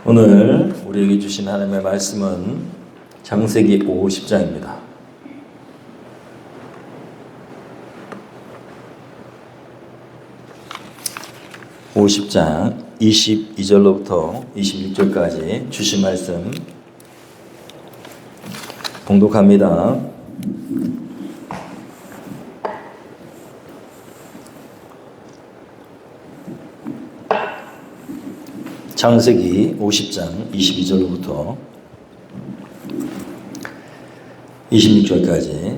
오늘 우리에게 주신 하나님의 말씀은 창세기 50장입니다. (50장) 22절로부터 26절까지 주신 말씀 봉독합니다. 창세기 50장 22절로부터 26절까지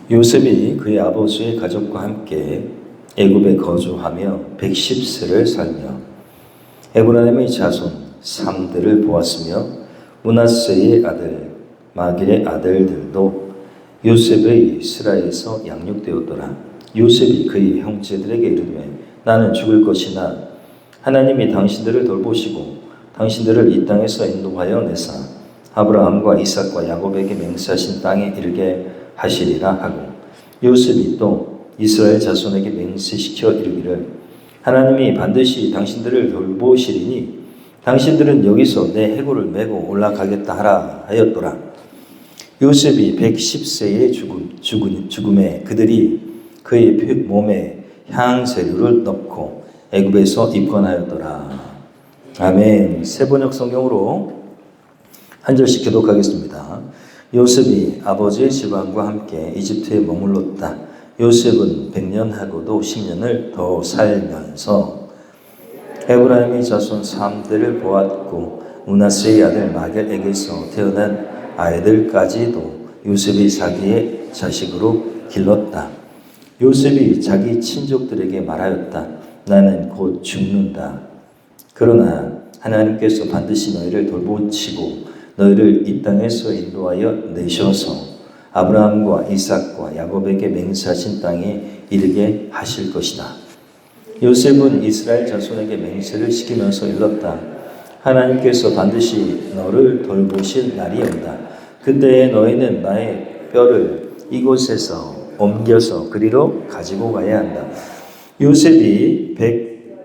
요셉이 그의 아버지의 가족과 함께 애굽에 거주하며 110세를 살며 에브라임의 자손 3대를 보았으며 므낫세의 아들 마길의 아들들도 요셉의 스라에서 양육되었더라. 요셉이 그의 형제들에게 이르되 나는 죽을 것이나 하나님이 당신들을 돌보시고 당신들을 이 땅에서 인도하여 내사 아브라함과 이삭과 야곱에게 맹세하신 땅에 이르게 하시리라 하고, 요셉이 또 이스라엘 자손에게 맹세시켜 이르기를 하나님이 반드시 당신들을 돌보시리니 당신들은 여기서 내 해골을 메고 올라가겠다 하라 하였더라. 요셉이 110세의 죽음에 그들이 그의 몸에 향재료를 넣고 애굽에서 입건하였더라. 아멘. 세번역 성경으로 한 절씩 교독하겠습니다. 요셉이 아버지의 집안과 함께 이집트에 머물렀다. 요셉은 100년하고도 10년을 더 살면서 에브라임의 자손 3대를 보았고 므낫세의 아들 마겔에게서 태어난 아이들까지도 요셉이 자기의 자식으로 길렀다. 요셉이 자기 친족들에게 말하였다. 나는 곧 죽는다. 그러나 하나님께서 반드시 너희를 돌보시고 너희를 이 땅에서 인도하여 내셔서 아브라함과 이삭과 야곱에게 맹세하신 땅에 이르게 하실 것이다. 요셉은 이스라엘 자손에게 맹세를 시키면서 일렀다. 하나님께서 반드시 너를 돌보실 날이 온다. 그때에 너희는 나의 뼈를 이곳에서 옮겨서 그리로 가지고 가야 한다. 요셉이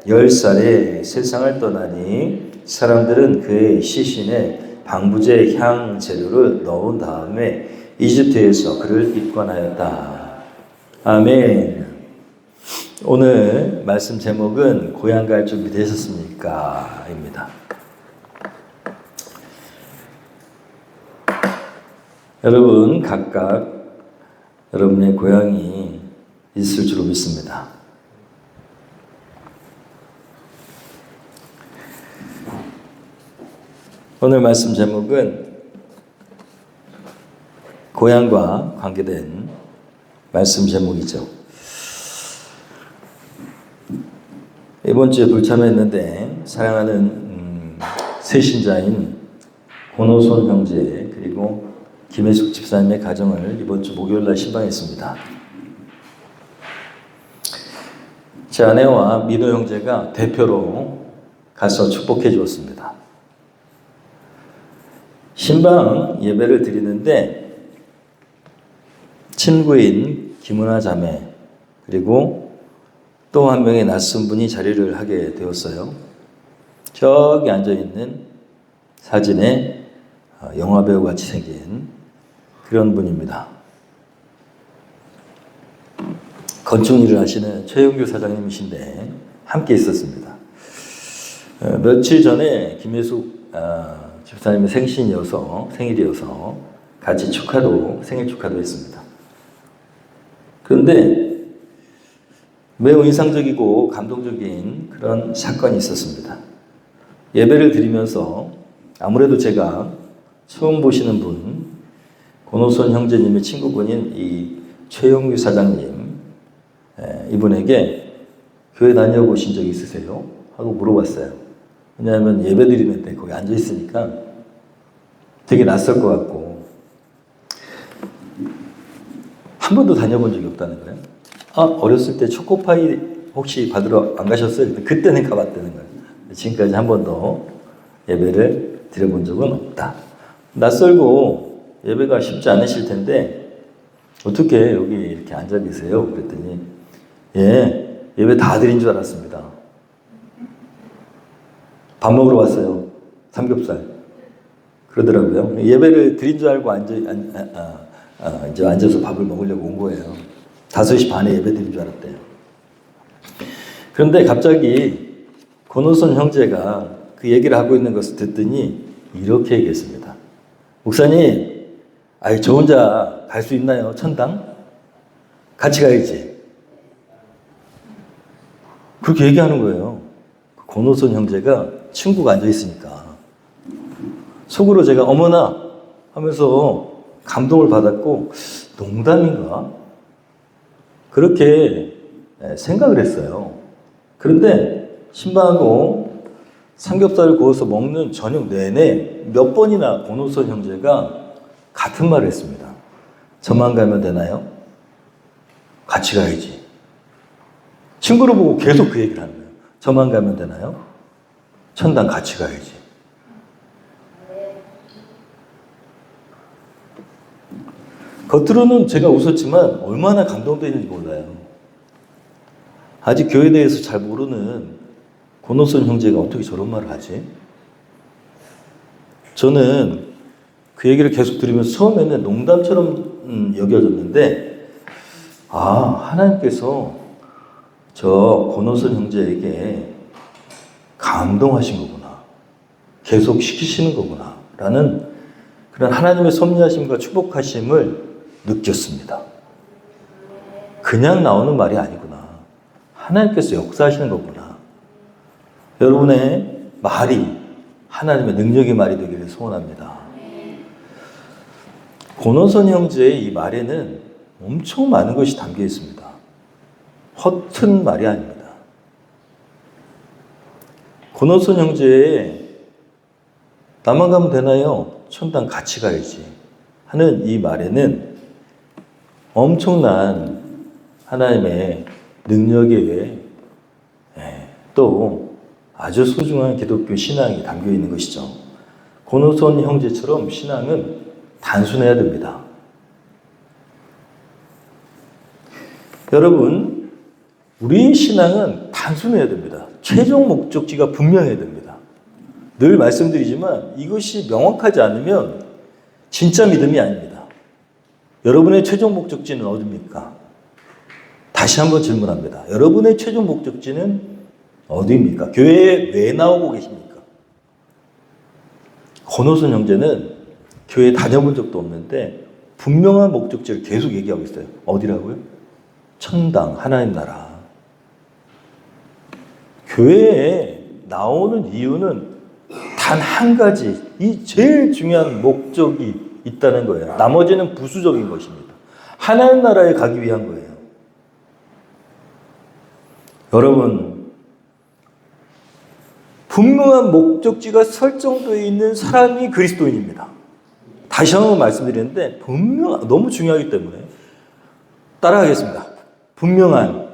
110살에 세상을 떠나니 사람들은 그의 시신에 방부제 향 재료를 넣은 다음에 이집트에서 그를 입건하였다. 아멘. 오늘 말씀 제목은 고향 갈 준비 되셨습니까? 입니다. 여러분 각각 여러분의 고향이 있을 줄로 믿습니다. 오늘 말씀 제목은 고향과 관계된 말씀 제목이죠. 이번 주에 불참했는데 사랑하는 새신자인 권호손 형제 그리고 김혜숙 집사님의 가정을 이번 주 목요일날 신방했습니다. 제 아내와 민호 형제가 대표로 가서 축복해 주었습니다. 신방 예배를 드리는데 친구인 김은아 자매 그리고 또 한 명의 낯선 분이 자리를 하게 되었어요. 저기 앉아있는 사진에 영화배우 같이 생긴 그런 분입니다. 건축 일을 하시는 최영규 사장님이신데 함께 있었습니다. 며칠 전에 김혜숙 집사님의 생일이어서 같이 생일 축하도 했습니다. 그런데 매우 인상적이고 감동적인 그런 사건이 있었습니다. 예배를 드리면서 아무래도 제가 처음 보시는 분, 권호선 형제님의 친구분인 이 최영규 사장님, 이분에게 교회 다녀보신 적 있으세요? 하고 물어봤어요. 왜냐하면 예배 드리는데 거기 앉아 있으니까 되게 낯설 것 같고 한 번도 다녀본 적이 없다는 거예요. 어렸을 때 초코파이 혹시 받으러 안 가셨어요? 그때는 가봤다는 거예요. 지금까지 한 번도 예배를 드려본 적은 없다. 낯설고 예배가 쉽지 않으실 텐데 어떻게 여기 이렇게 앉아 계세요? 그랬더니 예배 다 드린 줄 알았습니다. 밥 먹으러 왔어요. 삼겹살. 그러더라고요. 예배를 드린 줄 알고 이제 앉아서 밥을 먹으려고 온 거예요. 5시 반에 예배 드린 줄 알았대요. 그런데 갑자기 권호선 형제가 그 얘기를 하고 있는 것을 듣더니 이렇게 얘기했습니다. 목사님, 저 혼자 갈 수 있나요? 천당? 같이 가야지. 그렇게 얘기하는 거예요. 권호선 형제가 친구가 앉아있으니까. 속으로 제가 어머나 하면서 감동을 받았고 농담인가? 그렇게 생각을 했어요. 그런데 신방하고 삼겹살을 구워서 먹는 저녁 내내 몇 번이나 권호선 형제가 같은 말을 했습니다. 저만 가면 되나요? 같이 가야지. 친구를 보고 계속 그 얘기를 하는 거예요. 저만 가면 되나요? 천당 같이 가야지. 겉으로는 제가 웃었지만 얼마나 감동되는지 몰라요. 아직 교회에 대해서 잘 모르는 권호선 형제가 어떻게 저런 말을 하지? 저는 그 얘기를 계속 들으면서 처음에는 농담처럼 여겨졌는데 하나님께서 저 권호선 형제에게 감동하신 거구나. 계속 시키시는 거구나. 라는 그런 하나님의 섭리하심과 축복하심을 느꼈습니다. 그냥 나오는 말이 아니구나. 하나님께서 역사하시는 거구나. 여러분의 말이 하나님의 능력의 말이 되기를 소원합니다. 권호선 형제의 이 말에는 엄청 많은 것이 담겨 있습니다. 허튼 말이 아닙니다. 권호선 형제의 나만 가면 되나요? 천당 같이 가야지 하는 이 말에는 엄청난 하나님의 능력에 또 아주 소중한 기독교 신앙이 담겨 있는 것이죠. 권호선 형제처럼 신앙은 단순해야 됩니다. 여러분, 우리 신앙은 단순해야 됩니다. 최종 목적지가 분명해야 됩니다. 늘 말씀드리지만 이것이 명확하지 않으면 진짜 믿음이 아닙니다. 여러분의 최종 목적지는 어디입니까? 다시 한번 질문합니다. 여러분의 최종 목적지는 어디입니까? 교회에 왜 나오고 계십니까? 권호선 형제는 교회에 다녀본 적도 없는데 분명한 목적지를 계속 얘기하고 있어요. 어디라고요? 천당, 하나님 나라. 교회에 나오는 이유는 단 한 가지, 이 제일 중요한 목적이 있다는 거예요. 나머지는 부수적인 것입니다. 하나님 나라에 가기 위한 거예요. 여러분, 분명한 목적지가 설정되어 있는 사람이 그리스도인입니다. 다시 한번 말씀드리는데 너무 중요하기 때문에 따라하겠습니다. 분명한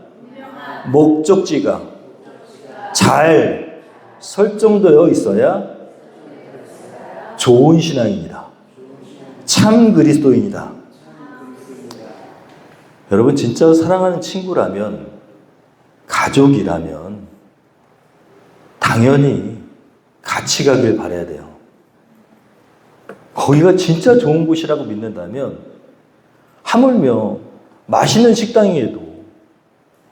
목적지가 잘 설정되어 있어야 좋은 신앙입니다. 참 그리스도인이다. 여러분, 진짜 사랑하는 친구라면, 가족이라면 당연히 같이 가길 바라야 돼요. 거기가 진짜 좋은 곳이라고 믿는다면 하물며 맛있는 식당이에도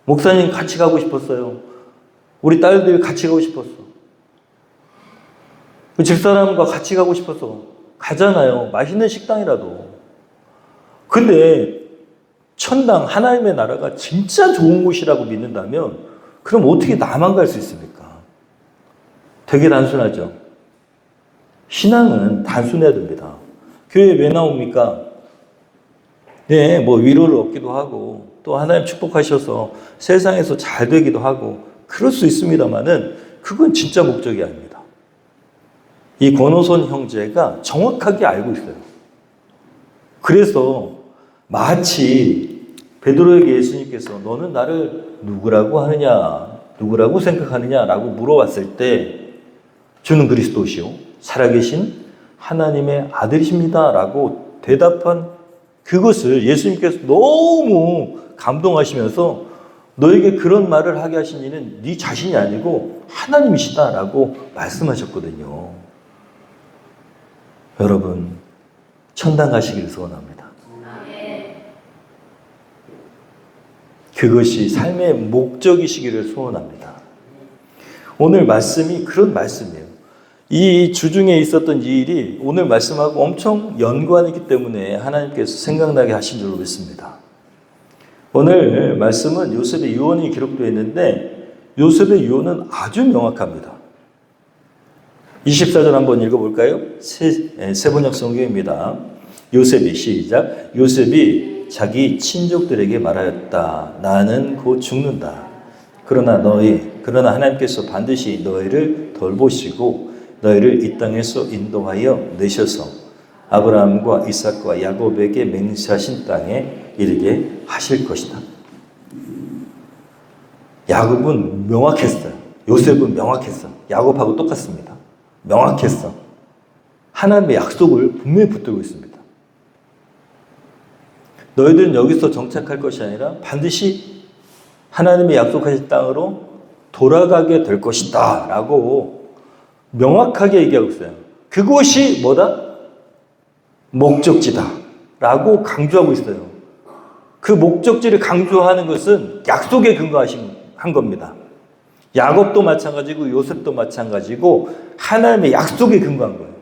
목사님 같이 가고 싶었어요. 우리 딸들 같이 가고 싶었어. 그 집사람과 같이 가고 싶어서 가잖아요. 맛있는 식당이라도. 근데 천당, 하나님의 나라가 진짜 좋은 곳이라고 믿는다면 그럼 어떻게 나만 갈 수 있습니까? 되게 단순하죠. 신앙은 단순해야 됩니다. 교회에 왜 나옵니까? 네, 위로를 얻기도 하고 또 하나님 축복하셔서 세상에서 잘 되기도 하고 그럴 수 있습니다만은 그건 진짜 목적이 아닙니다. 이 권호선 형제가 정확하게 알고 있어요. 그래서 마치 베드로에게 예수님께서 너는 나를 누구라고 하느냐, 누구라고 생각하느냐라고 물어봤을 때 주는 그리스도시요 살아계신 하나님의 아들이십니다라고 대답한 그것을 예수님께서 너무 감동하시면서 너에게 그런 말을 하게 하신 이는 네 자신이 아니고 하나님이시다라고 말씀하셨거든요. 여러분 천당 가시기를 소원합니다. 그것이 삶의 목적이시기를 소원합니다. 오늘 말씀이 그런 말씀이에요. 이 주중에 있었던 이 일이 오늘 말씀하고 엄청 연관이 있기 때문에 하나님께서 생각나게 하신 줄 믿습니다. 오늘 말씀은 요셉의 유언이 기록되어 있는데 요셉의 유언은 아주 명확합니다. 24절 한번 읽어볼까요? 세번역 성경입니다. 요셉이 시작. 요셉이 자기 친족들에게 말하였다. 나는 곧 죽는다. 그러나 하나님께서 반드시 너희를 돌보시고 너희를 이 땅에서 인도하여 내셔서 아브라함과 이삭과 야곱에게 맹세하신 땅에 이르게 하실 것이다. 야곱은 명확했어요. 요셉은 명확했어. 야곱하고 똑같습니다. 명확했어. 하나님의 약속을 분명히 붙들고 있습니다. 너희들은 여기서 정착할 것이 아니라 반드시 하나님의 약속하신 땅으로 돌아가게 될 것이다 라고 명확하게 얘기하고 있어요. 그곳이 뭐다? 목적지다 라고 강조하고 있어요. 그 목적지를 강조하는 것은 약속에 근거한 겁니다. 야곱도 마찬가지고 요셉도 마찬가지고 하나님의 약속에 근거한 거예요.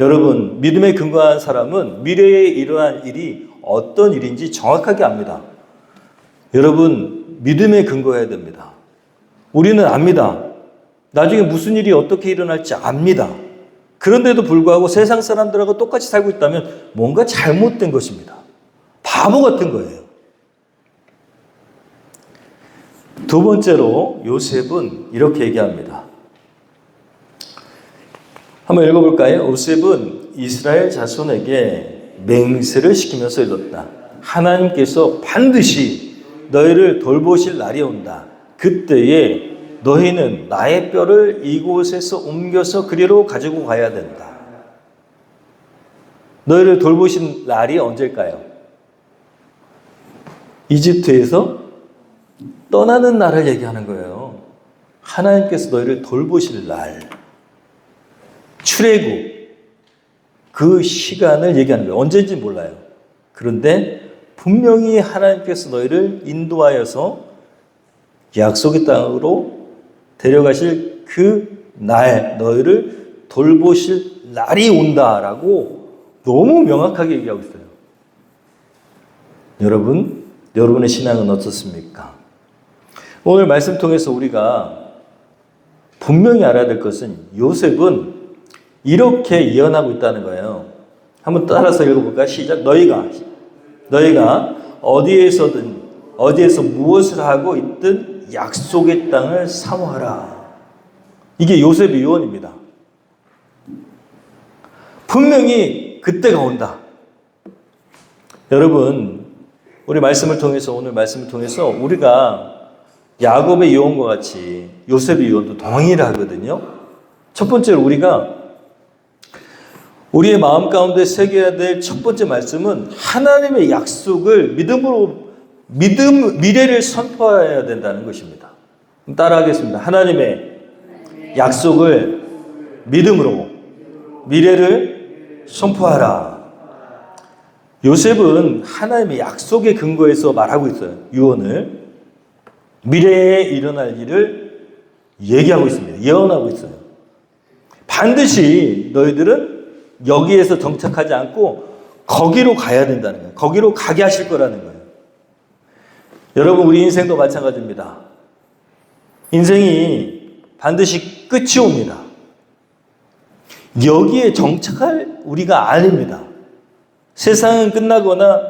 여러분, 믿음에 근거한 사람은 미래에 일어날 일이 어떤 일인지 정확하게 압니다. 여러분, 믿음에 근거해야 됩니다. 우리는 압니다. 나중에 무슨 일이 어떻게 일어날지 압니다. 그런데도 불구하고 세상 사람들하고 똑같이 살고 있다면 뭔가 잘못된 것입니다. 바보 같은 거예요. 두 번째로 요셉은 이렇게 얘기합니다. 한번 읽어볼까요? 요셉은 이스라엘 자손에게 맹세를 시키면서 읽었다. 하나님께서 반드시 너희를 돌보실 날이 온다. 그때에 너희는 나의 뼈를 이곳에서 옮겨서 그리로 가지고 가야 된다. 너희를 돌보신 날이 언제일까요? 이집트에서 떠나는 날을 얘기하는 거예요. 하나님께서 너희를 돌보실 날. 출애굽. 그 시간을 얘기하는 거예요. 언제인지 몰라요. 그런데 분명히 하나님께서 너희를 인도하여서 약속의 땅으로 데려가실 그 날, 너희를 돌보실 날이 온다라고 너무 명확하게 얘기하고 있어요. 여러분의 신앙은 어떻습니까? 오늘 말씀 통해서 우리가 분명히 알아야 될 것은 요셉은 이렇게 예언하고 있다는 거예요. 한번 따라서 읽어볼까요? 시작. 너희가 어디에서 무엇을 하고 있든 약속의 땅을 사모하라. 이게 요셉의 유언입니다. 분명히 그때가 온다. 여러분, 오늘 말씀을 통해서 우리가 야곱의 유언과 같이 요셉의 유언도 동일하거든요. 첫 번째로 우리가 우리의 마음 가운데 새겨야 될 첫 번째 말씀은 하나님의 약속을 미래를 선포해야 된다는 것입니다. 따라하겠습니다. 하나님의 약속을 믿음으로 미래를 선포하라. 요셉은 하나님의 약속에 근거해서 말하고 있어요. 유언을. 미래에 일어날 일을 얘기하고 있습니다. 예언하고 있어요. 반드시 너희들은 여기에서 정착하지 않고 거기로 가야 된다는 거예요. 거기로 가게 하실 거라는 거예요. 여러분, 우리 인생도 마찬가지입니다. 인생이 반드시 끝이 옵니다. 여기에 정착할 우리가 아닙니다. 세상은 끝나거나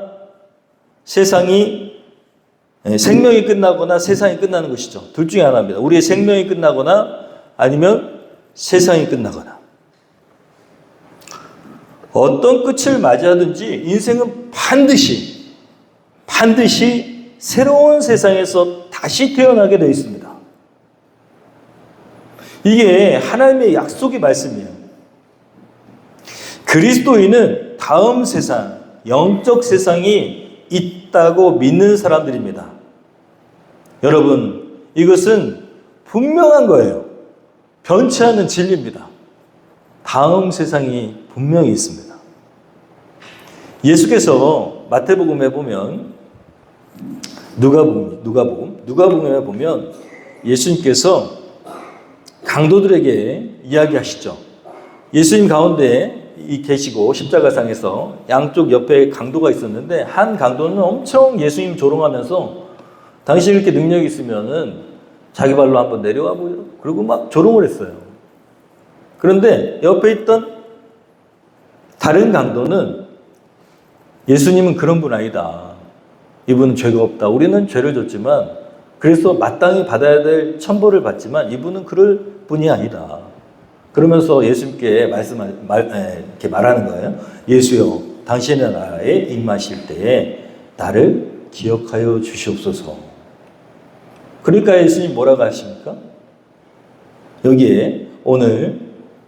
생명이 끝나거나 세상이 끝나는 것이죠. 둘 중에 하나입니다. 우리의 생명이 끝나거나 아니면 세상이 끝나거나. 어떤 끝을 맞이하든지 인생은 반드시 새로운 세상에서 다시 태어나게 되어 있습니다. 이게 하나님의 약속의 말씀이에요. 그리스도인은 다음 세상, 영적 세상이 있다고 믿는 사람들입니다. 여러분, 이것은 분명한 거예요. 변치 않는 진리입니다. 다음 세상이 분명히 있습니다. 예수께서 마태복음에 보면 누가복음에 보면 예수님께서 강도들에게 이야기하시죠. 예수님 가운데 계시고 십자가상에서 양쪽 옆에 강도가 있었는데 한 강도는 엄청 예수님 조롱하면서 당신 이렇게 능력이 있으면은 자기 발로 한번 내려와 보여. 그리고 막 조롱을 했어요. 그런데 옆에 있던 다른 강도는 예수님은 그런 분 아니다. 이분은 죄가 없다. 우리는 죄를 졌지만 그래서 마땅히 받아야 될 천벌을 받지만 이분은 그럴 분이 아니다. 그러면서 예수님께 이렇게 말하는 거예요. 예수여, 당신의 나라에 임하실 때에 나를 기억하여 주시옵소서. 그러니까 예수님 뭐라고 하십니까? 여기에 오늘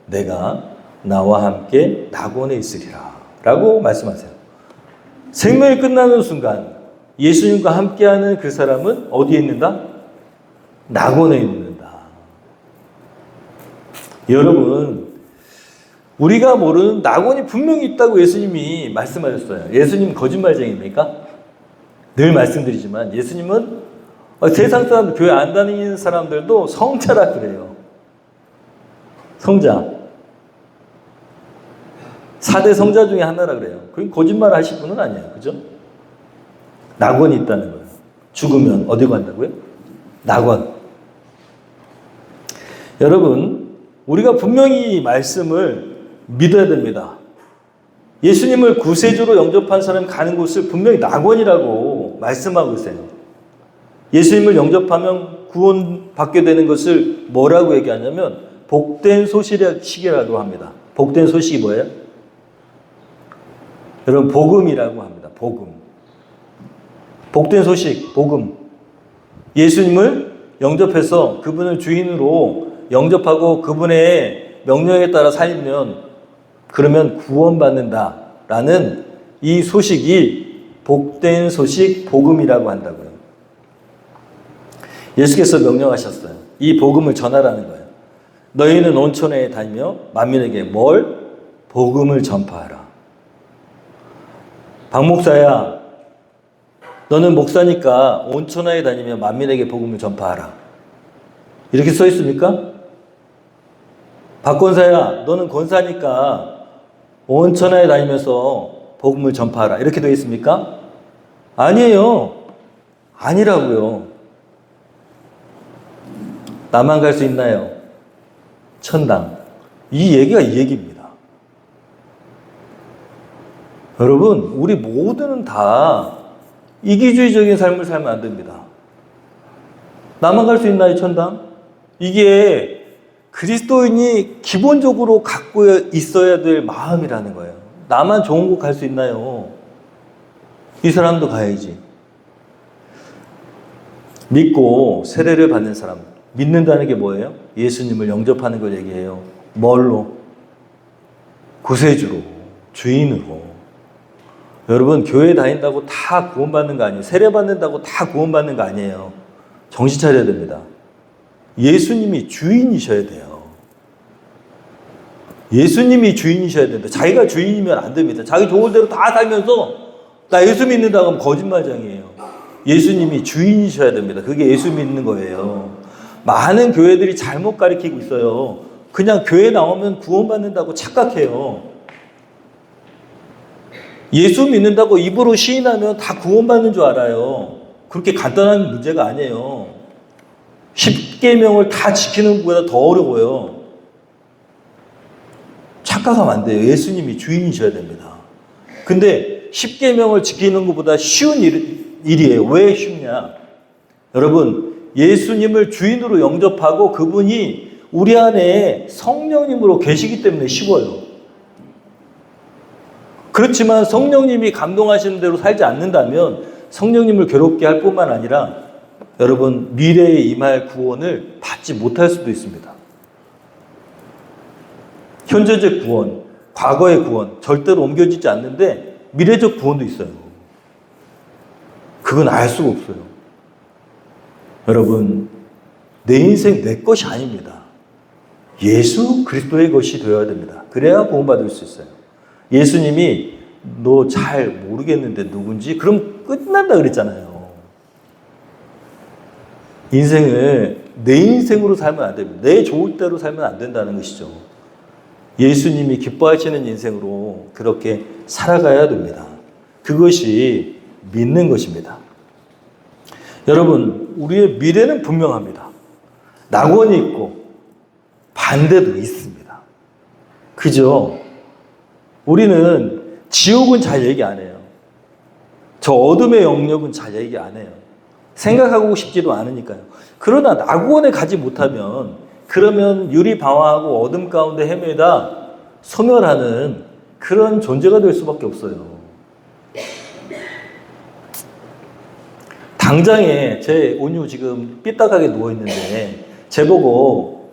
내가 나와 함께 낙원에 있으리라 라고 말씀하세요. 생명이 끝나는 순간 예수님과 함께하는 그 사람은 어디에 있는다? 낙원에 있는다. 여러분, 우리가 모르는 낙원이 분명히 있다고 예수님이 말씀하셨어요. 예수님 거짓말쟁이입니까? 늘 말씀드리지만 예수님은 세상 사람, 교회 안 다니는 사람들도 성자라 그래요. 성자. 4대 성자 중에 하나라 그래요. 그게 거짓말 하실 분은 아니에요. 그죠? 낙원이 있다는 거예요. 죽으면 어디 간다고요? 낙원. 여러분, 우리가 분명히 이 말씀을 믿어야 됩니다. 예수님을 구세주로 영접한 사람이 가는 곳을 분명히 낙원이라고 말씀하고 있어요. 예수님을 영접하면 구원받게 되는 것을 뭐라고 얘기하냐면 복된 소식이라고 합니다. 복된 소식이 뭐예요? 여러분, 복음이라고 합니다. 복음. 복된 소식, 복음. 예수님을 영접해서 그분을 주인으로 영접하고 그분의 명령에 따라 살면 그러면 구원받는다라는 이 소식이 복된 소식, 복음이라고 한다고요. 예수께서 명령하셨어요. 이 복음을 전하라는 거예요. 너희는 온천에 다니며 만민에게 뭘? 복음을 전파하라. 박 목사야, 너는 목사니까 온천하에 다니며 만민에게 복음을 전파하라. 이렇게 써 있습니까? 박 권사야, 너는 권사니까 온천하에 다니면서 복음을 전파하라. 이렇게 되어 있습니까? 아니에요. 아니라고요. 나만 갈 수 있나요? 천당. 이 얘기가 이 얘기입니다. 여러분, 우리 모두는 다 이기주의적인 삶을 살면 안 됩니다. 나만 갈 수 있나요, 천당? 이게 그리스도인이 기본적으로 갖고 있어야 될 마음이라는 거예요. 나만 좋은 곳 갈 수 있나요? 이 사람도 가야지. 믿고 세례를 받는 사람. 믿는다는 게 뭐예요? 예수님을 영접하는 걸 얘기해요. 뭘로? 구세주로, 주인으로. 여러분, 교회 다닌다고 다 구원받는 거 아니에요. 세례 받는다고 다 구원받는 거 아니에요. 정신 차려야 됩니다. 예수님이 주인이셔야 돼요. 예수님이 주인이셔야 된다. 자기가 주인이면 안 됩니다. 자기 좋은 대로 다 살면서 나 예수 믿는다고 하면 거짓말장이에요. 예수님이 주인이셔야 됩니다. 그게 예수 믿는 거예요. 많은 교회들이 잘못 가르치고 있어요. 그냥 교회 나오면 구원받는다고 착각해요. 예수 믿는다고 입으로 시인하면 다 구원받는 줄 알아요. 그렇게 간단한 문제가 아니에요. 10계명을 다 지키는 것보다 더 어려워요. 착각하면 안 돼요. 예수님이 주인이셔야 됩니다. 근데 10계명을 지키는 것보다 쉬운 일이에요. 왜 쉽냐? 여러분, 예수님을 주인으로 영접하고 그분이 우리 안에 성령님으로 계시기 때문에 쉬워요. 그렇지만 성령님이 감동하시는 대로 살지 않는다면 성령님을 괴롭게 할 뿐만 아니라 여러분, 미래에 임할 구원을 받지 못할 수도 있습니다. 현재적 구원, 과거의 구원 절대로 옮겨지지 않는데 미래적 구원도 있어요. 그건 알 수가 없어요. 여러분, 내 인생 내 것이 아닙니다. 예수 그리스도의 것이 되어야 됩니다. 그래야 구원받을 수 있어요. 예수님이 너 잘 모르겠는데 누군지? 그럼 끝난다 그랬잖아요. 인생을 내 인생으로 살면 안 됩니다. 내 좋을 대로 살면 안 된다는 것이죠. 예수님이 기뻐하시는 인생으로 그렇게 살아가야 됩니다. 그것이 믿는 것입니다. 여러분, 우리의 미래는 분명합니다. 낙원이 있고 반대도 있습니다. 그죠? 우리는 지옥은 잘 얘기 안 해요. 저 어둠의 영역은 잘 얘기 안 해요. 생각하고 싶지도 않으니까요. 그러나 낙원에 가지 못하면 그러면 유리방황하고 어둠 가운데 헤매다 소멸하는 그런 존재가 될 수밖에 없어요. 당장에 제 온유 지금 삐딱하게 누워있는데 제보고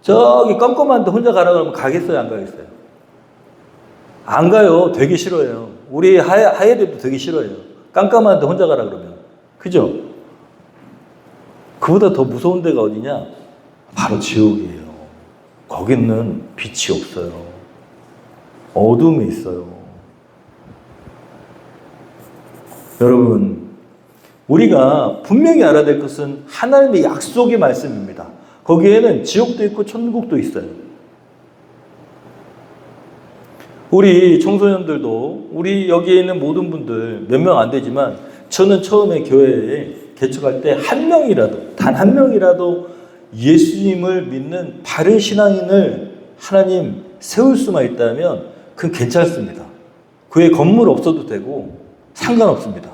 저기 껌껌한데 혼자 가라 그러면 가겠어요? 안 가겠어요? 안 가요. 되게 싫어요. 우리 하예들도 되게 싫어요. 깜깜한데 혼자 가라 그러면. 그죠? 그보다 더 무서운 데가 어디냐? 바로 지옥이에요. 거기는 빛이 없어요. 어둠이 있어요. 여러분, 우리가 분명히 알아야 될 것은 하나님의 약속의 말씀입니다. 거기에는 지옥도 있고 천국도 있어요. 우리 청소년들도 우리 여기에 있는 모든 분들 몇 명 안 되지만 저는 처음에 교회에 개척할 때 한 명이라도 단 한 명이라도 예수님을 믿는 바른 신앙인을 하나님 세울 수만 있다면 그건 괜찮습니다. 그의 건물 없어도 되고 상관없습니다.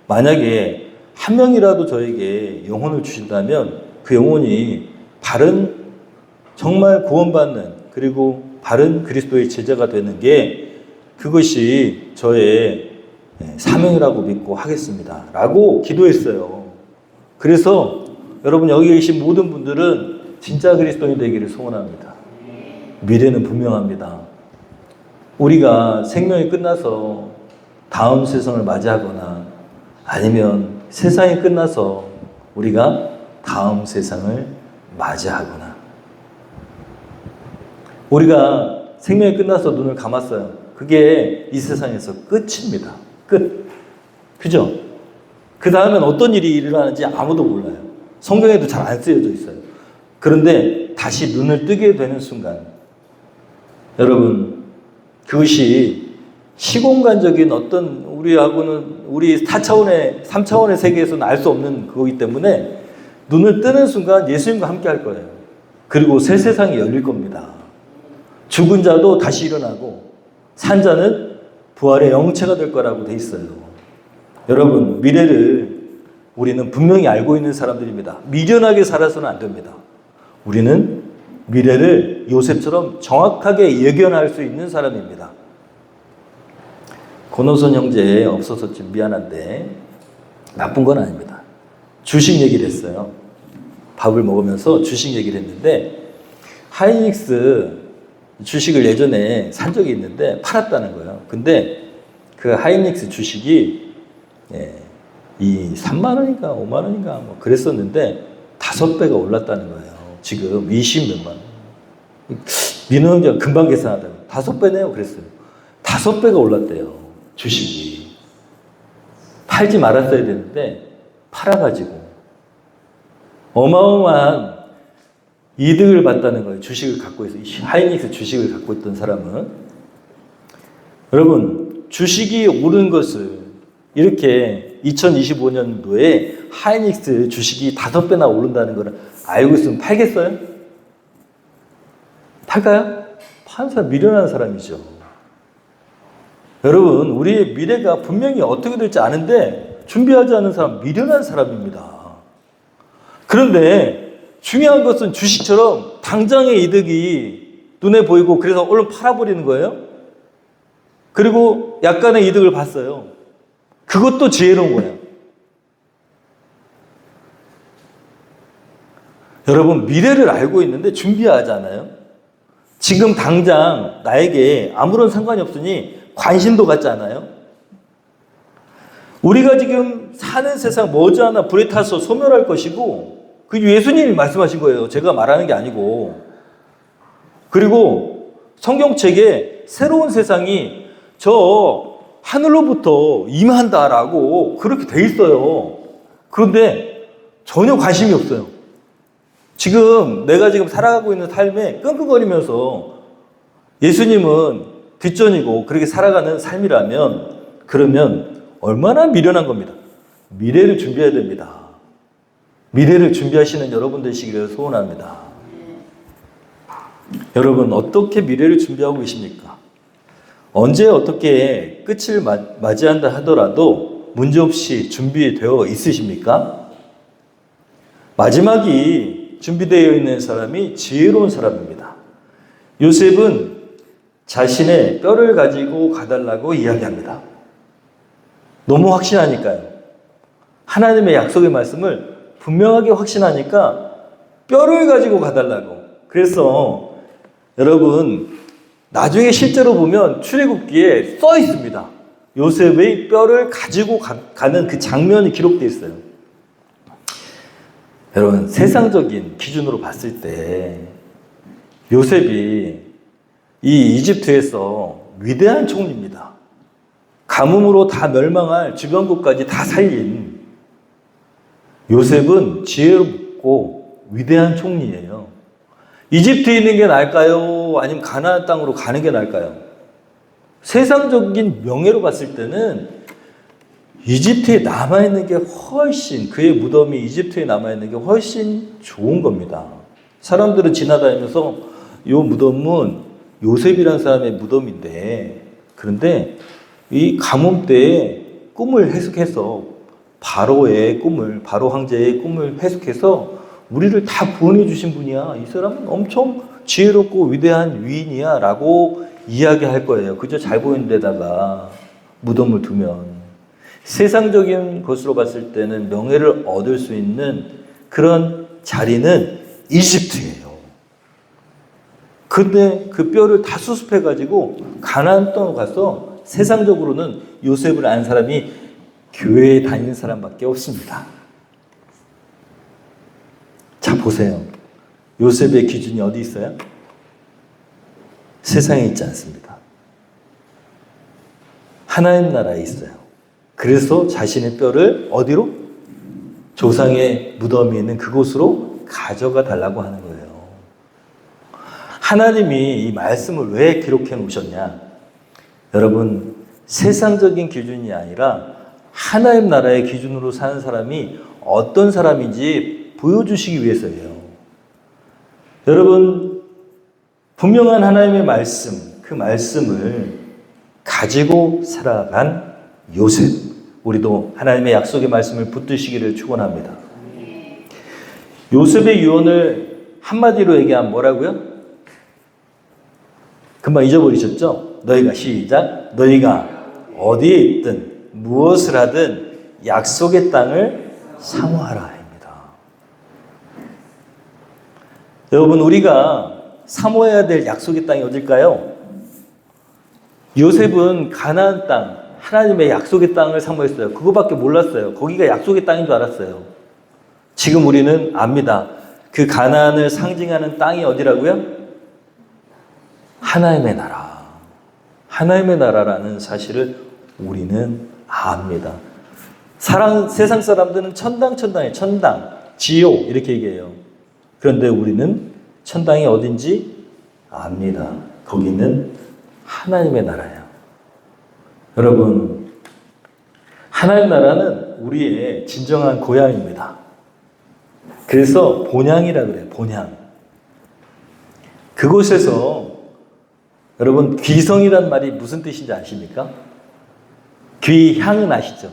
만약에 한 명이라도 저에게 영혼을 주신다면 그 영혼이 바른 정말 구원받는 그리고 바른 그리스도의 제자가 되는 게 그것이 저의 사명이라고 믿고 하겠습니다. 라고 기도했어요. 그래서 여러분 여기 계신 모든 분들은 진짜 그리스도인이 되기를 소원합니다. 미래는 분명합니다. 우리가 생명이 끝나서 다음 세상을 맞이하거나 아니면 세상이 끝나서 우리가 다음 세상을 맞이하거나 우리가 생명이 끝나서 눈을 감았어요. 그게 이 세상에서 끝입니다. 끝. 그죠? 그 다음엔 어떤 일이 일어나는지 아무도 몰라요. 성경에도 잘 안 쓰여져 있어요. 그런데 다시 눈을 뜨게 되는 순간 여러분 그것이 시공간적인 어떤 우리하고는 우리 4차원의 3차원의 세계에서는 알 수 없는 그거기 때문에 눈을 뜨는 순간 예수님과 함께 할 거예요. 그리고 새 세상이 열릴 겁니다. 죽은 자도 다시 일어나고 산 자는 부활의 영체가 될 거라고 돼 있어요. 여러분 미래를 우리는 분명히 알고 있는 사람들입니다. 미련하게 살아서는 안 됩니다. 우리는 미래를 요셉처럼 정확하게 예견할 수 있는 사람입니다. 권호선 형제 없어서 좀 미안한데 나쁜 건 아닙니다. 주식 얘기를 했어요. 밥을 먹으면서 주식 얘기를 했는데 하이닉스 주식을 예전에 산 적이 있는데 팔았다는 거예요. 근데 그 하이닉스 주식이 이 3만 원인가 5만 원인가 뭐 그랬었는데 5배가 올랐다는 거예요. 지금 20몇만 원. 민호 형제가 금방 계산하다가 5배네요 그랬어요. 5배가 올랐대요. 주식이. 팔지 말았어야 되는데 팔아가지고 어마어마한 이득을 봤다는 거예요. 주식을 갖고 있어. 하이닉스 주식을 갖고 있던 사람은. 여러분 주식이 오른 것을 이렇게 2025년도에 하이닉스 주식이 5배나 오른다는 걸 알고 있으면 팔겠어요? 팔까요? 파는 사람 미련한 사람이죠. 여러분 우리의 미래가 분명히 어떻게 될지 아는데 준비하지 않은 사람 미련한 사람입니다. 그런데 중요한 것은 주식처럼 당장의 이득이 눈에 보이고 그래서 얼른 팔아버리는 거예요. 그리고 약간의 이득을 봤어요. 그것도 지혜로운 거예요. 여러분 미래를 알고 있는데 준비하지 않아요? 지금 당장 나에게 아무런 상관이 없으니 관심도 갖지 않아요? 우리가 지금 사는 세상 머지않아 불에 타서 소멸할 것이고 그 예수님이 말씀하신 거예요. 제가 말하는 게 아니고 그리고 성경책에 새로운 세상이 저 하늘로부터 임한다라고 그렇게 돼 있어요. 그런데 전혀 관심이 없어요. 지금 내가 지금 살아가고 있는 삶에 끙끙거리면서 예수님은 뒷전이고 그렇게 살아가는 삶이라면 그러면 얼마나 미련한 겁니다. 미래를 준비해야 됩니다. 미래를 준비하시는 여러분 되시기를 소원합니다. 여러분 어떻게 미래를 준비하고 계십니까? 언제 어떻게 끝을 맞이한다 하더라도 문제없이 준비되어 있으십니까? 마지막이 준비되어 있는 사람이 지혜로운 사람입니다. 요셉은 자신의 뼈를 가지고 가달라고 이야기합니다. 너무 확신하니까요. 하나님의 약속의 말씀을 분명하게 확신하니까 뼈를 가지고 가달라고. 그래서 여러분 나중에 실제로 보면 출애굽기에 써 있습니다. 요셉의 뼈를 가지고 가는 그 장면이 기록되어 있어요. 여러분 세상적인 기준으로 봤을 때 요셉이 이 이집트에서 위대한 총리입니다. 가뭄으로 다 멸망할 주변국까지 다 살린 요셉은 지혜롭고 위대한 총리예요. 이집트에 있는 게 나을까요? 아니면 가나안 땅으로 가는 게 나을까요? 세상적인 명예로 봤을 때는 이집트에 남아있는 게 훨씬, 그의 무덤이 이집트에 남아있는 게 훨씬 좋은 겁니다. 사람들은 지나다니면서 이 무덤은 요셉이라는 사람의 무덤인데, 그런데 이 가뭄 때에 꿈을 해석해서 바로의 꿈을, 바로 황제의 꿈을 해석해서 우리를 다 구원해 주신 분이야. 이 사람은 엄청 지혜롭고 위대한 위인이야 라고 이야기할 거예요. 그저 잘 보이는 데다가 무덤을 두면. 세상적인 것으로 봤을 때는 명예를 얻을 수 있는 그런 자리는 이집트예요. 근데 그 뼈를 다 수습해가지고 가나안 땅으로 가서 세상적으로는 요셉을 안 사람이 교회에 다니는 사람밖에 없습니다. 자, 보세요. 요셉의 기준이 어디 있어요? 세상에 있지 않습니다. 하나님 나라에 있어요. 그래서 자신의 뼈를 어디로? 조상의 무덤이 있는 그곳으로 가져가 달라고 하는 거예요. 하나님이 이 말씀을 왜 기록해 놓으셨냐? 여러분, 세상적인 기준이 아니라 하나님 나라의 기준으로 사는 사람이 어떤 사람인지 보여주시기 위해서예요. 여러분, 분명한 하나님의 말씀, 그 말씀을 가지고 살아간 요셉, 우리도 하나님의 약속의 말씀을 붙드시기를 축원합니다. 요셉의 유언을 한마디로 얘기하면 뭐라고요? 금방 잊어버리셨죠? 너희가 시작, 너희가 어디에 있든 무엇을 하든 약속의 땅을 사모하라 입니다. 여러분, 우리가 사모해야 될 약속의 땅이 어딜까요? 요셉은 가나안 땅, 하나님의 약속의 땅을 사모했어요. 그거밖에 몰랐어요. 거기가 약속의 땅인 줄 알았어요. 지금 우리는 압니다. 그 가나안을 상징하는 땅이 어디라고요? 하나님의 나라. 하나님의 나라라는 사실을 우리는 압니다. 세상 사람들은 천당이에요. 천당, 지옥 이렇게 얘기해요. 그런데 우리는 천당이 어딘지 압니다. 거기는 하나님의 나라예요. 여러분, 하나님 나라는 우리의 진정한 고향입니다. 그래서 본향이라 그래요. 본향. 그곳에서 여러분, 귀성이란 말이 무슨 뜻인지 아십니까? 귀향은 아시죠?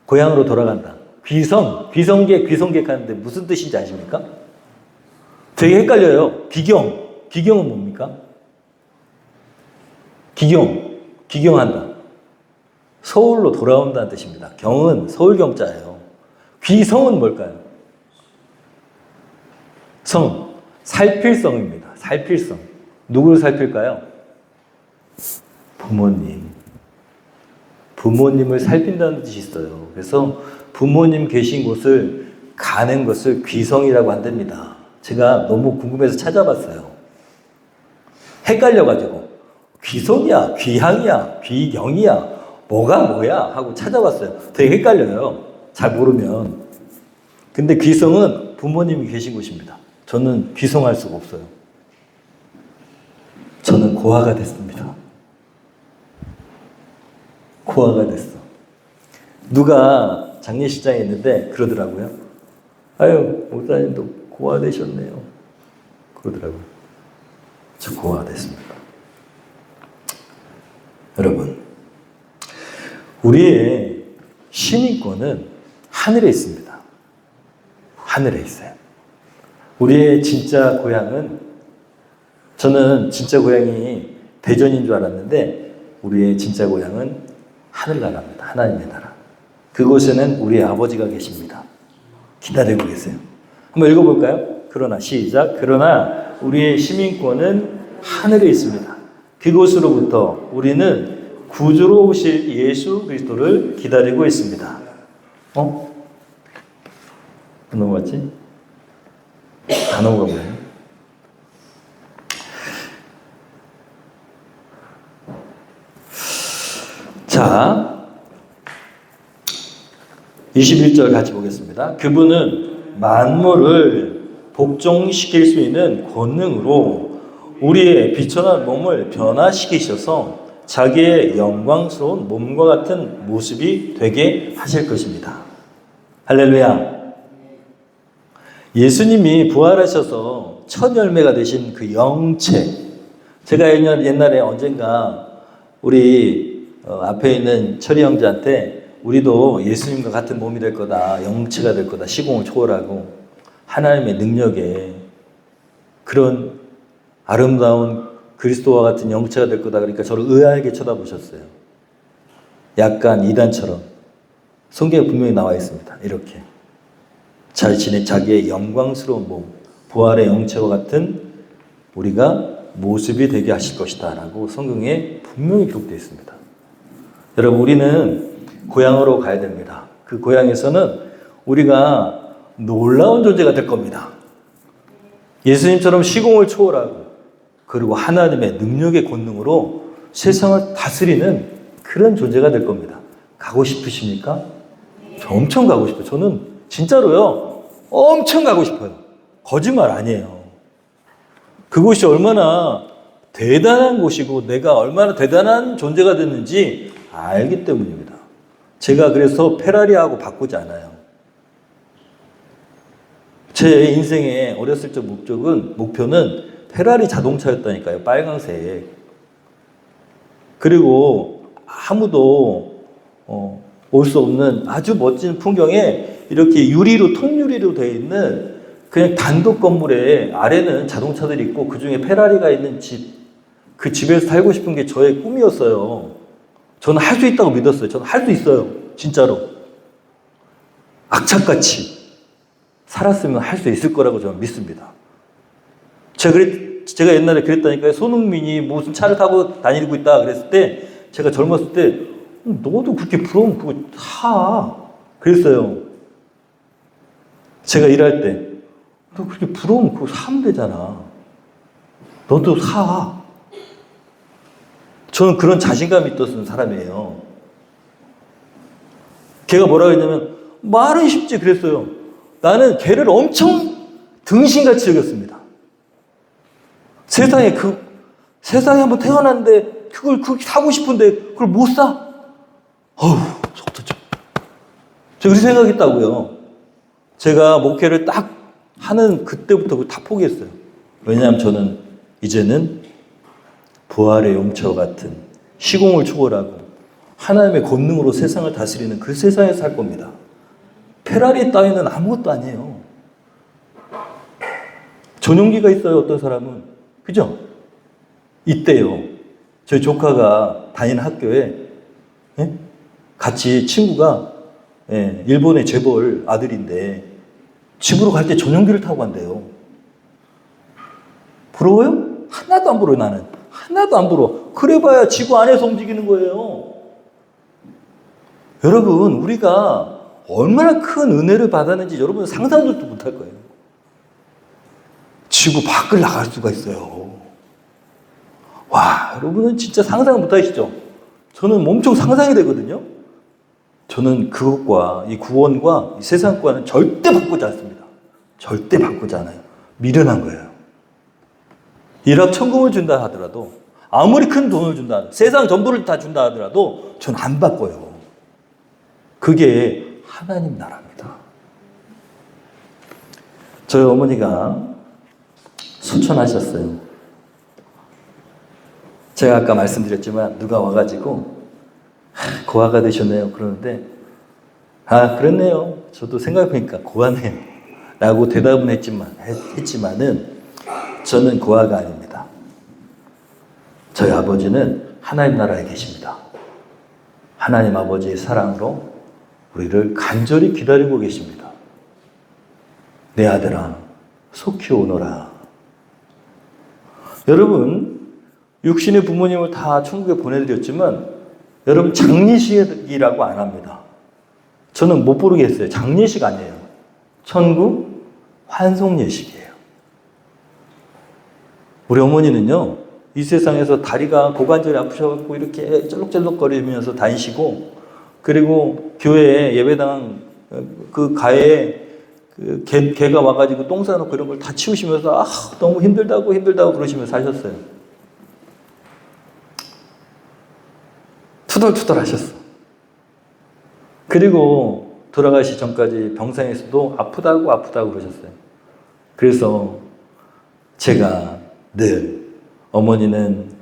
고향으로 돌아간다. 귀성객 하는데 무슨 뜻인지 아십니까? 되게 헷갈려요. 귀경은 뭡니까? 귀경한다. 서울로 돌아온다는 뜻입니다. 경은 서울경자예요. 귀성은 뭘까요? 살필성입니다. 살필성. 누구를 살필까요? 부모님을 살핀다는 뜻이 있어요. 그래서 부모님 계신 곳을 가는 것을 귀성이라고 한답니다. 제가 너무 궁금해서 찾아봤어요. 헷갈려가지고 귀속이야, 귀향이야, 귀경이야, 뭐가 뭐야 하고 찾아봤어요. 되게 헷갈려요. 잘 모르면. 근데 귀성은 부모님이 계신 곳입니다. 저는 귀성할 수가 없어요. 저는 고아가 됐습니다. 고아가 됐어. 누가 장례식장에 있는데 그러더라고요. 아유, 목사님도 고아 되셨네요. 그러더라고요. 저 고아가 됐습니다. 여러분, 우리의 시민권은 하늘에 있습니다. 하늘에 있어요. 우리의 진짜 고향은, 저는 진짜 고향이 대전인 줄 알았는데 우리의 진짜 고향은 하늘나라입니다. 하나님의 나라. 그곳에는 우리의 아버지가 계십니다. 기다리고 계세요. 한번 읽어볼까요? 그러나 시작. 그러나 우리의 시민권은 하늘에 있습니다. 그곳으로부터 우리는 구주로 오실 예수 그리스도를 기다리고 있습니다. 넘어갔지? 다 넘어가 보네. 자, 21절 같이 보겠습니다. 그분은 만물을 복종시킬 수 있는 권능으로 우리의 비천한 몸을 변화시키셔서 자기의 영광스러운 몸과 같은 모습이 되게 하실 것입니다. 할렐루야. 예수님이 부활하셔서 첫 열매가 되신 그 영체. 제가 옛날에 언젠가 우리 앞에 있는 철이 형제한테 우리도 예수님과 같은 몸이 될 거다. 영체가 될 거다. 시공을 초월하고 하나님의 능력에 그런 아름다운 그리스도와 같은 영체가 될 거다. 그러니까 저를 의아하게 쳐다보셨어요. 약간 이단처럼. 성경에 분명히 나와 있습니다. 이렇게. 자기의 영광스러운 몸, 부활의 영체와 같은 우리가 모습이 되게 하실 것이다 라고 성경에 분명히 기록되어 있습니다. 여러분, 우리는 고향으로 가야 됩니다. 그 고향에서는 우리가 놀라운 존재가 될 겁니다. 예수님처럼 시공을 초월하고 그리고 하나님의 능력의 권능으로 세상을 다스리는 그런 존재가 될 겁니다. 가고 싶으십니까? 저 엄청 가고 싶어요. 저는 진짜로요. 엄청 가고 싶어요. 거짓말 아니에요. 그곳이 얼마나 대단한 곳이고 내가 얼마나 대단한 존재가 됐는지 알기 때문입니다. 제가 그래서 페라리하고 바꾸지 않아요. 제 인생의 어렸을 적 목표는 페라리 자동차였다니까요. 빨강색. 그리고 아무도 올 수 없는 아주 멋진 풍경에 이렇게 유리로, 통유리로 되어 있는 그냥 단독 건물에 아래는 자동차들이 있고 그 중에 페라리가 있는 집, 그 집에서 살고 싶은 게 저의 꿈이었어요. 저는 할 수 있다고 믿었어요. 저는 할 수 있어요. 진짜로. 악착같이 살았으면 할 수 있을 거라고 저는 믿습니다. 제가 옛날에 그랬다니까요. 손흥민이 무슨 차를 타고 다니고 있다 그랬을 때 제가 젊었을 때 너도 그렇게 부러우면 그거 사. 그랬어요. 제가 일할 때 너 그렇게 부러우면 그거 사면 되잖아. 너도 사. 저는 그런 자신감이 있었던 사람이에요. 걔가 뭐라고 했냐면 말은 쉽지 그랬어요. 나는 걔를 엄청 등신같이 여겼습니다. 세상에 한번 태어났는데 그걸 사고 싶은데 그걸 못 사? 어휴, 속 터져. 제가 그렇게 생각했다고요. 제가 목회를 딱 하는 그때부터 다 포기했어요. 왜냐하면 저는 이제는 부활의 용처와 같은 시공을 초월하고 하나님의 권능으로 세상을 다스리는 그 세상에서 살 겁니다. 페라리 따위는 아무것도 아니에요. 전용기가 있어요, 어떤 사람은. 그죠? 있대요. 저희 조카가 다니는 학교에 같이 친구가 일본의 재벌 아들인데 집으로 갈 때 전용기를 타고 간대요. 부러워요? 하나도 안 부러워요, 나는. 하나도 안 부러워. 그래봐야 지구 안에서 움직이는 거예요. 여러분, 우리가 얼마나 큰 은혜를 받았는지 여러분 상상도 못할 거예요. 지구 밖을 나갈 수가 있어요. 와, 여러분은 진짜 상상 못 하시죠? 저는 엄청 상상이 되거든요. 저는 그것과 이 구원과 이 세상과는 절대 바꾸지 않습니다. 절대 바꾸지 않아요. 미련한 거예요. 일확천금을 준다 하더라도, 아무리 큰 돈을 준다 하더라도, 세상 전부를 다 준다 하더라도 전 안 바꿔요. 그게 하나님 나라입니다. 저희 어머니가 소천하셨어요. 제가 아까 말씀드렸지만 누가 와가지고 고아가 되셨네요 그러는데, 아 그렇네요, 저도 생각해보니까 고아네요 라고 대답은 했지만은 저는 고아가 아닙니다. 저희 아버지는 하나님 나라에 계십니다. 하나님 아버지의 사랑으로 우리를 간절히 기다리고 계십니다. 내 아들아 속히 오너라. 여러분, 육신의 부모님을 다 천국에 보내드렸지만 여러분 장례식이라고 안 합니다. 저는 못 부르겠어요. 장례식 아니에요. 천국 환송예식이에요. 우리 어머니는요, 이 세상에서 다리가 고관절이 아프셔갖고 이렇게 쩔룩쩔룩거리면서 다니시고, 그리고 교회에 예배당 그 가에 그 개가 와가지고 똥 싸놓고 이런 걸 다 치우시면서 너무 힘들다고 그러시면서 사셨어요. 투덜투덜 하셨어. 그리고 돌아가시 전까지 병상에서도 아프다고 그러셨어요. 그래서 제가 늘 어머니는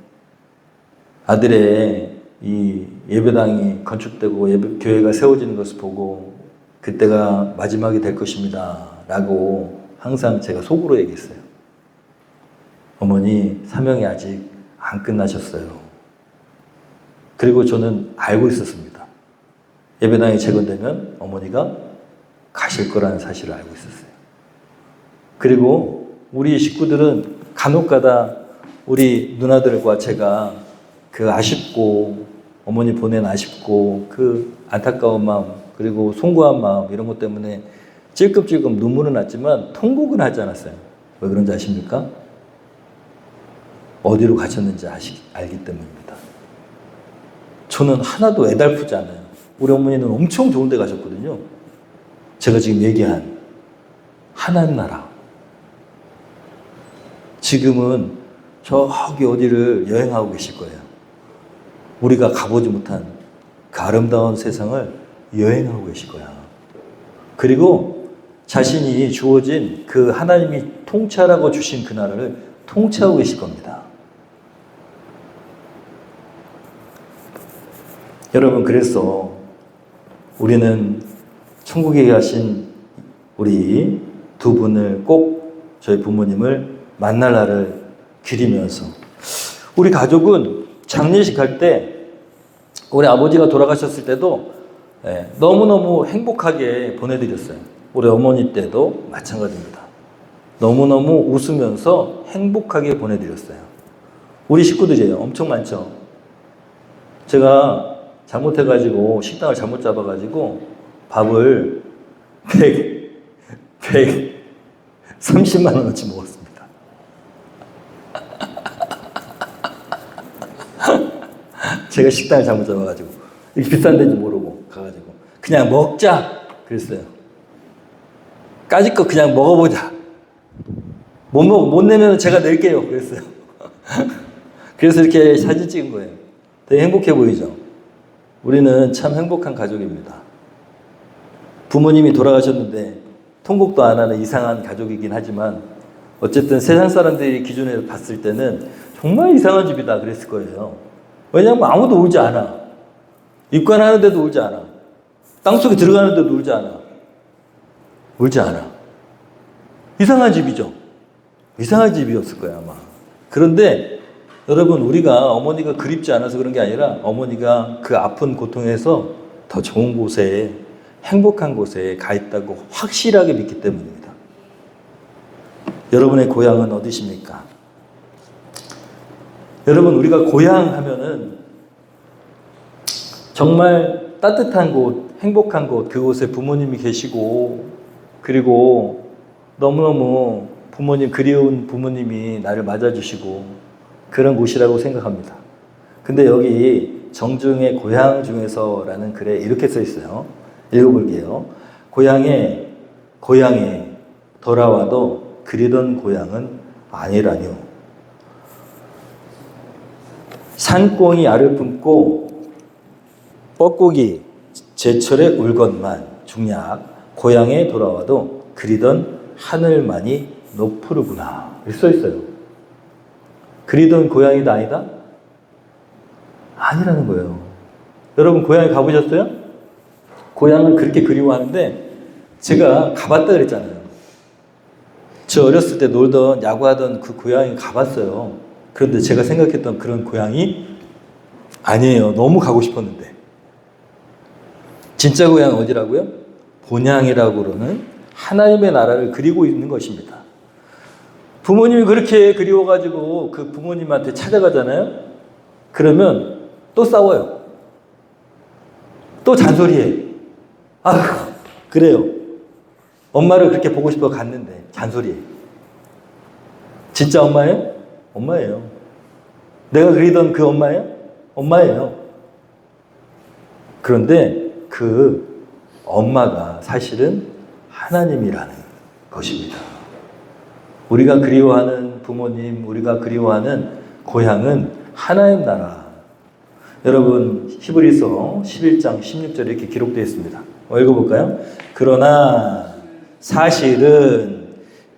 아들의 이 예배당이 건축되고 교회가 세워지는 것을 보고 그때가 마지막이 될 것입니다 라고 항상 제가 속으로 얘기했어요. 어머니 사명이 아직 안 끝나셨어요. 그리고 저는 알고 있었습니다. 예배당이 재건되면 어머니가 가실 거라는 사실을 알고 있었어요. 그리고 우리 식구들은 간혹가다 우리 누나들과 제가 그 아쉽고 어머니 보낸 아쉽고 그 안타까운 마음 그리고 송구한 마음 이런 것 때문에 찔끔찔끔 눈물은 났지만 통곡은 하지 않았어요. 왜 그런지 아십니까? 어디로 가셨는지 알기 때문입니다. 저는 하나도 애달프지 않아요. 우리 어머니는 엄청 좋은 데 가셨거든요. 제가 지금 얘기한 하나님 나라. 지금은 저기 어디를 여행하고 계실 거예요. 우리가 가보지 못한 그 아름다운 세상을 여행하고 계실 거야. 그리고 자신이 주어진 그 하나님이 통치하라고 주신 그 나라를 통치하고 계실 겁니다. 여러분, 그래서 우리는 천국에 가신 우리 두 분을 꼭 저희 부모님을 만날 날을 기리면서 우리 가족은 장례식 할 때 우리 아버지가 돌아가셨을 때도 너무너무 행복하게 보내드렸어요. 우리 어머니 때도 마찬가지입니다. 너무너무 웃으면서 행복하게 보내드렸어요. 우리 식구들이에요. 엄청 많죠. 제가 잘못해가지고 식당을 잘못 잡아가지고 밥을 130만 원어치 먹었습니다. 제가 식당을 잘못 잡아가지고 이렇게 비싼 데인지 모르고 가가지고 그냥 먹자 그랬어요. 까짓 거 그냥 먹어보자. 못 내면 제가 낼게요 그랬어요. 그래서 이렇게 사진 찍은 거예요. 되게 행복해 보이죠? 우리는 참 행복한 가족입니다. 부모님이 돌아가셨는데 통곡도 안 하는 이상한 가족이긴 하지만 어쨌든 세상 사람들이 기준에 봤을 때는 정말 이상한 집이다 그랬을 거예요. 왜냐하면 아무도 울지 않아. 입관하는데도 울지 않아. 땅속에 들어가는데도 울지 않아. 울지 않아. 이상한 집이죠. 이상한 집이었을 거야 아마. 그런데 여러분, 우리가 어머니가 그립지 않아서 그런 게 아니라 어머니가 그 아픈 고통에서 더 좋은 곳에 행복한 곳에 가 있다고 확실하게 믿기 때문입니다. 여러분의 고향은 어디십니까? 여러분, 우리가 고향 하면은 정말 따뜻한 곳, 행복한 곳, 그곳에 부모님이 계시고 그리고 너무너무 부모님, 그리운 부모님이 나를 맞아주시고 그런 곳이라고 생각합니다. 근데 여기 정중의 고향 중에서라는 글에 이렇게 써 있어요. 읽어볼게요. 고향에 돌아와도 그리던 고향은 아니라뇨. 산꽁이 알을 품고 뻐꾸기 제철에 울건만 중약 고향에 돌아와도 그리던 하늘만이 높으르구나. 이렇게 써 있어요. 그리던 고향이다 아니다? 아니라는 거예요. 여러분 고향에 가보셨어요? 고향을 그렇게 그리워하는데 제가 가봤다 그랬잖아요. 저 어렸을 때 놀던 야구하던 그 고향에 가봤어요. 그런데 제가 생각했던 그런 고향이 아니에요. 너무 가고 싶었는데. 진짜 고향은 어디라고요? 본향이라고 그러는 하나님의 나라를 그리고 있는 것입니다. 부모님이 그렇게 그리워가지고 그 부모님한테 찾아가잖아요. 그러면 또 싸워요. 또 잔소리해. 아휴, 그래요. 엄마를 그렇게 보고 싶어 갔는데 잔소리해. 진짜 엄마예요? 엄마예요. 내가 그리던 그 엄마예요? 엄마예요. 그런데 그 엄마가 사실은 하나님이라는 것입니다. 우리가 그리워하는 부모님, 우리가 그리워하는 고향은 하나님 나라. 여러분 히브리서 11장 16절에 이렇게 기록되어 있습니다. 읽어볼까요? 그러나 사실은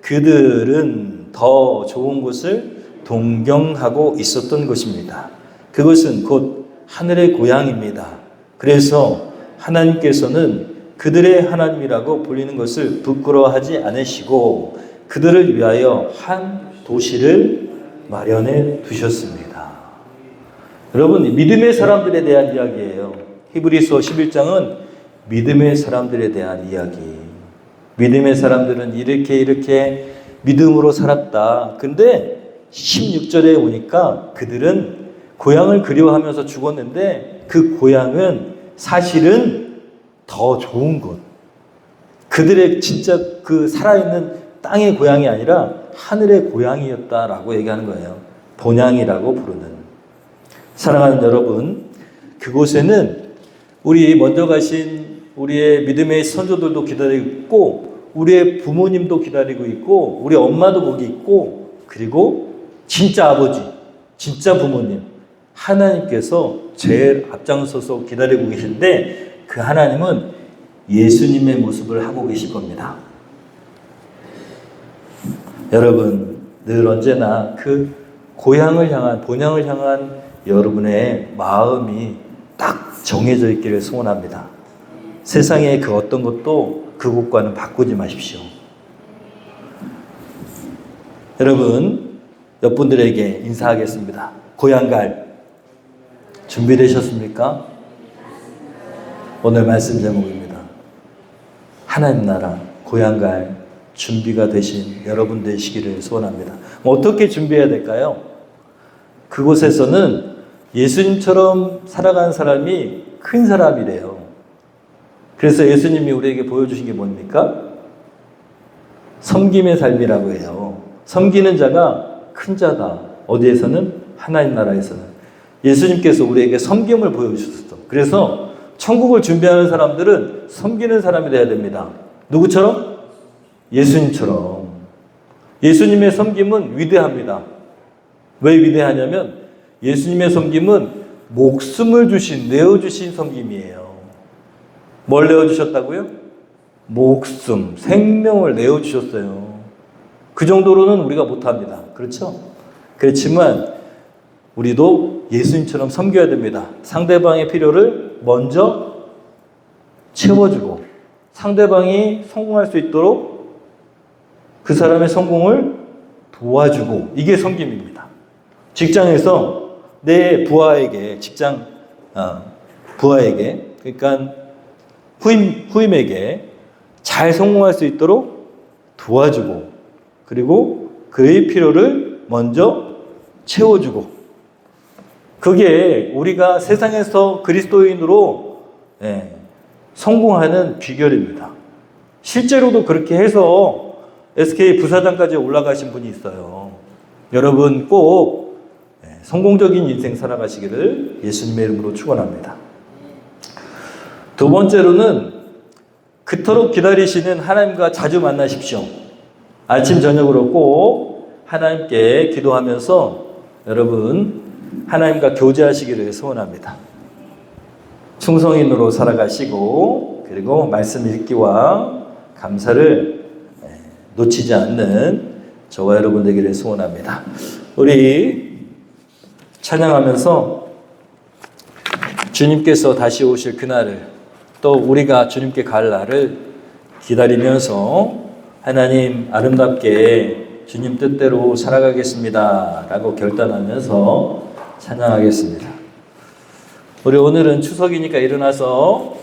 그들은 더 좋은 곳을 동경하고 있었던 것입니다. 그것은 곧 하늘의 고향입니다. 그래서 하나님께서는 그들의 하나님이라고 불리는 것을 부끄러워하지 않으시고 그들을 위하여 한 도시를 마련해 두셨습니다. 여러분, 믿음의 사람들에 대한 이야기예요. 히브리서 11장은 믿음의 사람들에 대한 이야기. 믿음의 사람들은 이렇게 믿음으로 살았다. 근데 16절에 오니까 그들은 고향을 그리워하면서 죽었는데 그 고향은 사실은 더 좋은 곳. 그들의 진짜 그 살아있는 땅의 고향이 아니라 하늘의 고향이었다라고 얘기하는 거예요. 본향이라고 부르는. 사랑하는 여러분, 그곳에는 우리 먼저 가신 우리의 믿음의 선조들도 기다리고 있고 우리의 부모님도 기다리고 있고 우리 엄마도 거기 있고 그리고 진짜 아버지, 진짜 부모님 하나님께서 제일 앞장서서 기다리고 계신데 그 하나님은 예수님의 모습을 하고 계실 겁니다. 여러분 늘 언제나 그 고향을 향한 본향을 향한 여러분의 마음이 딱 정해져 있기를 소원합니다. 세상의 그 어떤 것도 그곳과는 바꾸지 마십시오. 여러분 몇 분들에게 인사하겠습니다. 고향 갈 준비되셨습니까? 오늘 말씀 제목입니다. 하나님 나라 고향 갈 준비가 되신 여러분 되시기를 소원합니다. 어떻게 준비해야 될까요? 그곳에서는 예수님처럼 살아가는 사람이 큰 사람이래요. 그래서 예수님이 우리에게 보여주신 게 뭡니까? 섬김의 삶이라고 해요. 섬기는 자가 큰 자다. 어디에서는? 하나님 나라에서는. 예수님께서 우리에게 섬김을 보여주셨어. 그래서 천국을 준비하는 사람들은 섬기는 사람이 되어야 됩니다. 누구처럼? 예수님처럼. 예수님의 섬김은 위대합니다. 왜 위대하냐면 예수님의 섬김은 목숨을 내어주신 섬김이에요. 뭘 내어주셨다고요? 목숨, 생명을 내어주셨어요. 그 정도로는 우리가 못합니다. 그렇죠? 그렇지만 우리도 예수님처럼 섬겨야 됩니다. 상대방의 필요를 먼저 채워주고 상대방이 성공할 수 있도록 그 사람의 성공을 도와주고 이게 섬김입니다. 직장에서 내 부하에게 부하에게 그러니까 후임에게 잘 성공할 수 있도록 도와주고 그리고 그의 필요를 먼저 채워주고 그게 우리가 세상에서 그리스도인으로 성공하는 비결입니다. 실제로도 그렇게 해서 SK 부사장까지 올라가신 분이 있어요. 여러분 꼭 성공적인 인생 살아가시기를 예수님의 이름으로 축원합니다. 두 번째로는 그토록 기다리시는 하나님과 자주 만나십시오. 아침 저녁으로 꼭 하나님께 기도하면서 여러분 하나님과 교제하시기를 소원합니다. 충성인으로 살아가시고 그리고 말씀 읽기와 감사를 놓치지 않는 저와 여러분 되기를 소원합니다. 우리 찬양하면서 주님께서 다시 오실 그날을 또 우리가 주님께 갈 날을 기다리면서 하나님 아름답게 주님 뜻대로 살아가겠습니다 라고 결단하면서 찬양하겠습니다. 우리 오늘은 추석이니까 일어나서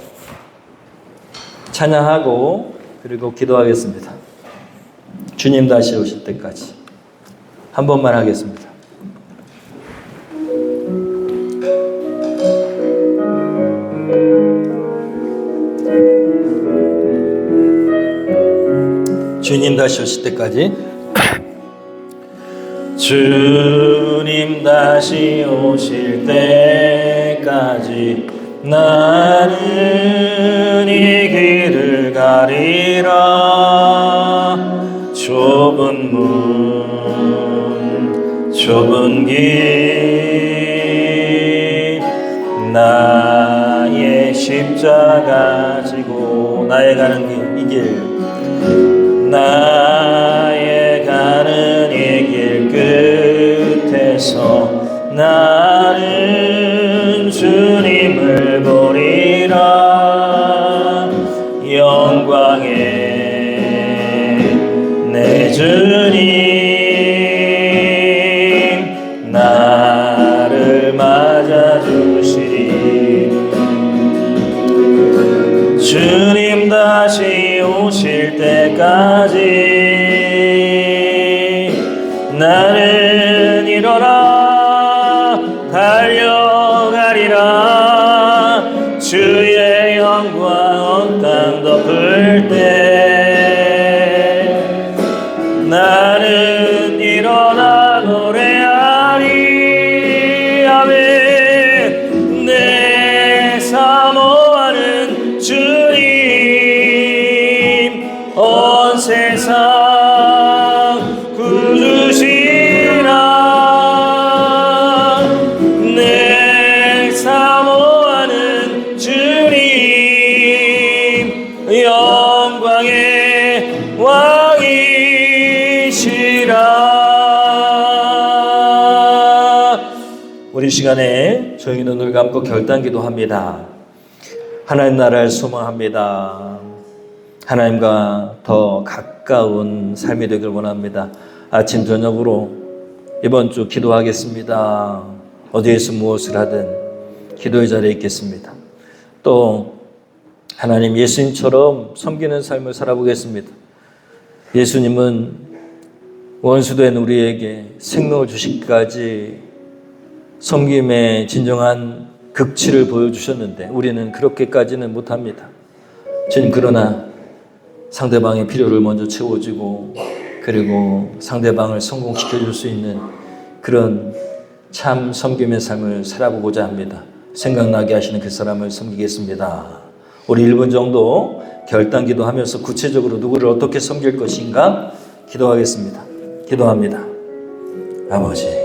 찬양하고 그리고 기도하겠습니다. 주님 다시 오실 때까지 한 번만 하겠습니다. 주님 다시 오실 때까지 주님 다시 오실 때까지 나는 이 길을 가리라. 좁은 문 좁은 길 나의 십자가 지고 나의 가는 길 이 길 나의 가는 이 길 끝에서 나는 주님을 보리라. 영광의 내 주님 나를 맞아주시리. 주님 다시 오실 때까지 나는 일어나 달려가리라. 주의 영광 온 땅 덮을 때 나는 일어나 노래하리. 아멘. 내 사모하는 주님 온 세상 구주시라. 내 사모하는 주님 영광의 왕이시라. 우리 시간에 조용히 눈을 감고 결단기도 합니다. 하나님 나라를 소망합니다. 하나님과 더 가까운 삶이 되길 원합니다. 아침 저녁으로 이번 주 기도하겠습니다. 어디에서 무엇을 하든 기도의 자리에 있겠습니다. 또 하나님 예수님처럼 섬기는 삶을 살아보겠습니다. 예수님은 원수된 우리에게 생명을 주시기까지 섬김의 진정한 극치를 보여주셨는데 우리는 그렇게까지는 못합니다. 주님 그러나 상대방의 필요를 먼저 채워주고 그리고 상대방을 성공시켜 줄 수 있는 그런 참 섬김의 삶을 살아보고자 합니다. 생각나게 하시는 그 사람을 섬기겠습니다. 우리 1분 정도 결단기도 하면서 구체적으로 누구를 어떻게 섬길 것인가 기도하겠습니다. 기도합니다. 아버지